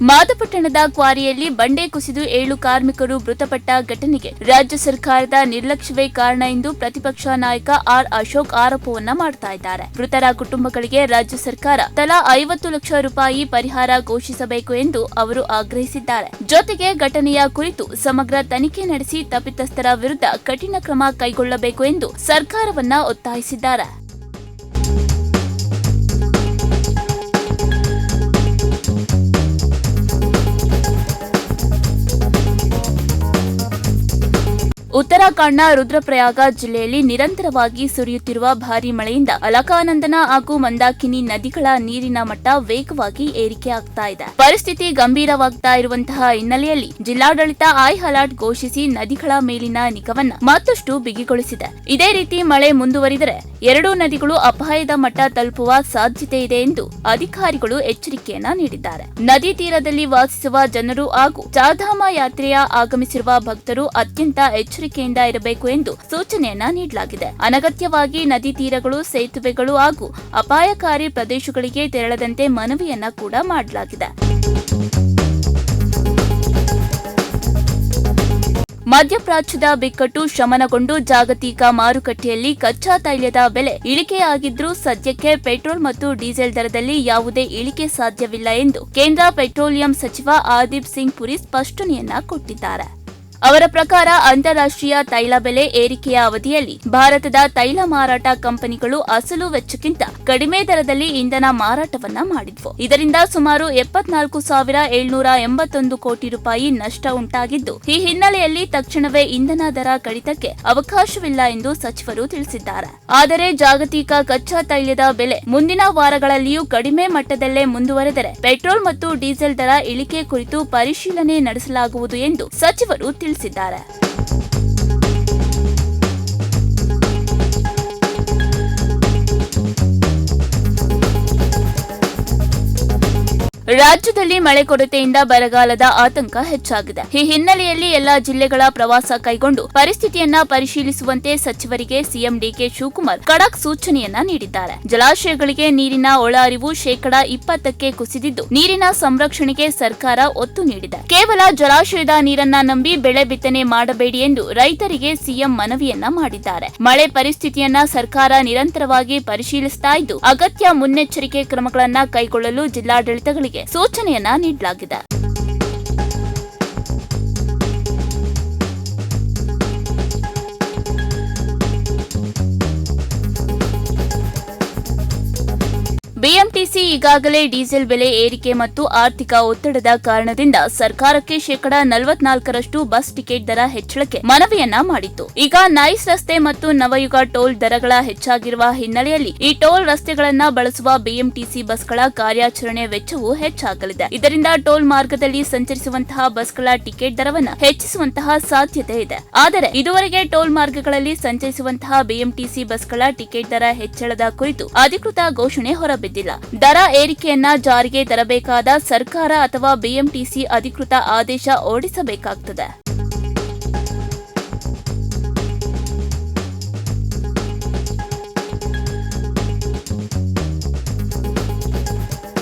ಮಾದಪಟ್ಟಣದ ಕ್ವಾರಿಯಲ್ಲಿ ಬಂಡೆ ಕುಸಿದು 7 ಕಾರ್ಮಿಕರು ಮೃತಪಟ್ಟ ಘಟನೆಗೆ ರಾಜ್ಯ ಸರ್ಕಾರದ ನಿರ್ಲಕ್ಷ್ಯವೇ ಕಾರಣ ಎಂದು ಪ್ರತಿಪಕ್ಷ ನಾಯಕ ಆರ್ ಅಶೋಕ್ ಆರೋಪವನ್ನ ಮಾಡ್ತಾ ಇದ್ದಾರೆ. ಮೃತರ ಕುಟುಂಬಗಳಿಗೆ ರಾಜ್ಯ ಸರ್ಕಾರ ತಲಾ 50 ಲಕ್ಷ ರೂಪಾಯಿ ಪರಿಹಾರ ಘೋಷಿಸಬೇಕು ಎಂದು ಅವರು ಆಗ್ರಹಿಸಿದ್ದಾರೆ. ಜೊತೆಗೆ ಘಟನೆಯ ಕುರಿತು ಸಮಗ್ರ ತನಿಖೆ ನಡೆಸಿ ತಪ್ಪಿತಸ್ಥರ ವಿರುದ್ಧ ಕಠಿಣ ಕ್ರಮ ಕೈಗೊಳ್ಳಬೇಕು ಎಂದು ಸರ್ಕಾರವನ್ನ ಒತ್ತಾಯಿಸಿದ್ದಾರೆ. ಉತ್ತರಾಖಂಡ್ನ ರುದ್ರಪ್ರಯಾಗ ಜಿಲ್ಲೆಯಲ್ಲಿ ನಿರಂತರವಾಗಿ ಸುರಿಯುತ್ತಿರುವ ಭಾರೀ ಮಳೆಯಿಂದ ಅಲಕಾನಂದನ ಹಾಗೂ ಮಂದಾಕಿನಿ ನದಿಗಳ ನೀರಿನ ಮಟ್ಟ ವೇಗವಾಗಿ ಏರಿಕೆಯಾಗ್ತಾ ಇದೆ. ಪರಿಸ್ಥಿತಿ ಗಂಭೀರವಾಗ್ತಾ ಇರುವಂತಹ ಹಿನ್ನೆಲೆಯಲ್ಲಿ ಜಿಲ್ಲಾಡಳಿತ ಹೈ ಅಲರ್ಟ್ ಘೋಷಿಸಿ ನದಿಗಳ ಮೇಲಿನ ನಿಗಾವನ್ನ ಮತ್ತಷ್ಟು ಬಿಗಿಗೊಳಿಸಿದೆ. ಇದೇ ರೀತಿ ಮಳೆ ಮುಂದುವರಿದರೆ 2 ನದಿಗಳು ಅಪಾಯದ ಮಟ್ಟ ತಲುಪುವ ಸಾಧ್ಯತೆ ಇದೆ ಎಂದು ಅಧಿಕಾರಿಗಳು ಎಚ್ಚರಿಕೆಯನ್ನ ನೀಡಿದ್ದಾರೆ. ನದಿ ತೀರದಲ್ಲಿ ವಾಸಿಸುವ ಜನರು ಹಾಗೂ ಚಾರ್ಧಾಮ ಯಾತ್ರೆಯ ಆಗಮಿಸಿರುವ ಭಕ್ತರು ಅತ್ಯಂತ ಎಚ್ಚರಿಕೆಯಿಂದ ಇರಬೇಕು ಎಂದು ಸೂಚನೆಯನ್ನ ನೀಡಲಾಗಿದೆ. ಅನಗತ್ಯವಾಗಿ ನದಿ ತೀರಗಳು, ಸೇತುವೆಗಳು ಹಾಗೂ ಅಪಾಯಕಾರಿ ಪ್ರದೇಶಗಳಿಗೆ ತೆರಳದಂತೆ ಮನವಿಯನ್ನ ಕೂಡ ಮಾಡಲಾಗಿದೆ. ಮಧ್ಯಪ್ರಾಚ್ಯದ ಬಿಕ್ಕಟ್ಟು ಶಮನಗೊಂಡು ಜಾಗತಿಕ ಮಾರುಕಟ್ಟೆಯಲ್ಲಿ ಕಚ್ಚಾ ತೈಲದ ಬೆಲೆ ಇಳಿಕೆಯಾಗಿದ್ರೂ ಸದ್ಯಕ್ಕೆ ಪೆಟ್ರೋಲ್ ಮತ್ತು ಡೀಸೆಲ್ ದರದಲ್ಲಿ ಯಾವುದೇ ಇಳಿಕೆ ಸಾಧ್ಯವಿಲ್ಲ ಎಂದು ಕೇಂದ್ರ ಪೆಟ್ರೋಲಿಯಂ ಸಚಿವ ಹರ್ದೀಪ್ ಸಿಂಗ್ ಪುರಿ ಸ್ಪಷ್ಟನೆಯನ್ನ ಕೊಟ್ಟಿದ್ದಾರೆ. ಅವರ ಪ್ರಕಾರ ಅಂತಾರಾಷ್ಟ್ರೀಯ ತೈಲ ಬೆಲೆ ಏರಿಕೆಯ ಅವಧಿಯಲ್ಲಿ ಭಾರತದ ತೈಲ ಮಾರಾಟ ಕಂಪನಿಗಳು ಅಸಲು ವೆಚ್ಚಕ್ಕಿಂತ ಕಡಿಮೆ ದರದಲ್ಲಿ ಇಂಧನ ಮಾರಾಟವನ್ನ ಮಾಡಿದ್ವು. ಇದರಿಂದ ಸುಮಾರು 74,781 ಕೋಟಿ ರೂಪಾಯಿ ನಷ್ಟ ಉಂಟಾಗಿದ್ದು, ಈ ಹಿನ್ನೆಲೆಯಲ್ಲಿ ತಕ್ಷಣವೇ ಇಂಧನ ದರ ಕಡಿತಕ್ಕೆ ಅವಕಾಶವಿಲ್ಲ ಎಂದು ಸಚಿವರು ತಿಳಿಸಿದ್ದಾರೆ. ಆದರೆ ಜಾಗತಿಕ ಕಚ್ಚಾ ತೈಲದ ಬೆಲೆ ಮುಂದಿನ ವಾರಗಳಲ್ಲಿಯೂ ಕಡಿಮೆ ಮಟ್ಟದಲ್ಲೇ ಮುಂದುವರೆದರೆ ಪೆಟ್ರೋಲ್ ಮತ್ತು ಡೀಸೆಲ್ ದರ ಇಳಿಕೆ ಕುರಿತು ಪರಿಶೀಲನೆ ನಡೆಸಲಾಗುವುದು ಎಂದು ಸಚಿವರು ತಿಳಿಸಿದ್ದಾರೆ. ರಾಜ್ಯದಲ್ಲಿ ಮಳೆ ಕೊರತೆಯಿಂದ ಬರಗಾಲದ ಆತಂಕ ಹೆಚ್ಚಾಗಿದೆ. ಈ ಹಿನ್ನೆಲೆಯಲ್ಲಿ ಎಲ್ಲಾ ಜಿಲ್ಲೆಗಳ ಪ್ರವಾಸ ಕೈಗೊಂಡು ಪರಿಸ್ಥಿತಿಯನ್ನ ಪರಿಶೀಲಿಸುವಂತೆ ಸಚಿವರಿಗೆ ಸಿಎಂ ಡಿಕೆ ಶಿವಕುಮಾರ್ ಖಡಕ್ ಸೂಚನೆಯನ್ನ ನೀಡಿದ್ದಾರೆ. ಜಲಾಶಯಗಳಿಗೆ ನೀರಿನ ಒಳಹರಿವು 20% ಕುಸಿದಿದ್ದು, ನೀರಿನ ಸಂರಕ್ಷಣೆಗೆ ಸರ್ಕಾರ ಒತ್ತು ನೀಡಿದೆ. ಕೇವಲ ಜಲಾಶಯದ ನೀರನ್ನ ನಂಬಿ ಬೆಳೆ ಬಿತ್ತನೆ ಮಾಡಬೇಡಿ ಎಂದು ರೈತರಿಗೆ ಸಿಎಂ ಮನವಿಯನ್ನ ಮಾಡಿದ್ದಾರೆ. ಮಳೆ ಪರಿಸ್ಥಿತಿಯನ್ನ ಸರ್ಕಾರ ನಿರಂತರವಾಗಿ ಪರಿಶೀಲಿಸುತ್ತಾ ಇದ್ದು, ಅಗತ್ಯ ಮುನ್ನೆಚ್ಚರಿಕೆ ಕ್ರಮಗಳನ್ನು ಕೈಗೊಳ್ಳಲು ಜಿಲ್ಲಾಡಳಿತಗಳಿಗೆ ಸೂಚನೆಯನ್ನ ನೀಡಲಾಗಿದೆ. ಬಿಎಂಟಿಸಿ ಈಗಾಗಲೇ ಡೀಸೆಲ್ ಬೆಲೆ ಏರಿಕೆ ಮತ್ತು ಆರ್ಥಿಕ ಒತ್ತಡದ ಕಾರಣದಿಂದ ಸರ್ಕಾರಕ್ಕೆ 44% ಬಸ್ ಟಿಕೆಟ್ ದರ ಹೆಚ್ಚಳಕ್ಕೆ ಮನವಿಯನ್ನ ಮಾಡಿತ್ತು. ಈಗ ನೈಸ್ ರಸ್ತೆ ಮತ್ತು ನವಯುಗ ಟೋಲ್ ದರಗಳ ಹೆಚ್ಚಾಗಿರುವ ಹಿನ್ನೆಲೆಯಲ್ಲಿ ಈ ಟೋಲ್ ರಸ್ತೆಗಳನ್ನ ಬಳಸುವ ಬಿಎಂಟಿಸಿ ಬಸ್ಗಳ ಕಾರ್ಯಾಚರಣೆ ವೆಚ್ಚವೂ ಹೆಚ್ಚಾಗಲಿದೆ. ಇದರಿಂದ ಟೋಲ್ ಮಾರ್ಗದಲ್ಲಿ ಸಂಚರಿಸುವಂತಹ ಬಸ್ಗಳ ಟಿಕೆಟ್ ದರವನ್ನು ಹೆಚ್ಚಿಸುವಂತಹ ಸಾಧ್ಯತೆ ಇದೆ. ಆದರೆ ಇದುವರೆಗೆ ಟೋಲ್ ಮಾರ್ಗಗಳಲ್ಲಿ ಸಂಚರಿಸುವಂತಹ ಬಿಎಂಟಿಸಿ ಬಸ್ಗಳ ಟಿಕೆಟ್ ದರ ಹೆಚ್ಚಳದ ಕುರಿತು ಅಧಿಕೃತ ಘೋಷಣೆ ಹೊರಬಿದ್ದಿಲ್ಲ. ದರ ಏರಿಕೆಯನ್ನ ಜಾರಿಗೆ ತರಬೇಕಾದ ಸರ್ಕಾರ ಅಥವಾ ಬಿಎಂಟಿಸಿ ಅಧಿಕೃತ ಆದೇಶ ಹೊರಡಿಸಬೇಕಾಗುತ್ತದೆ.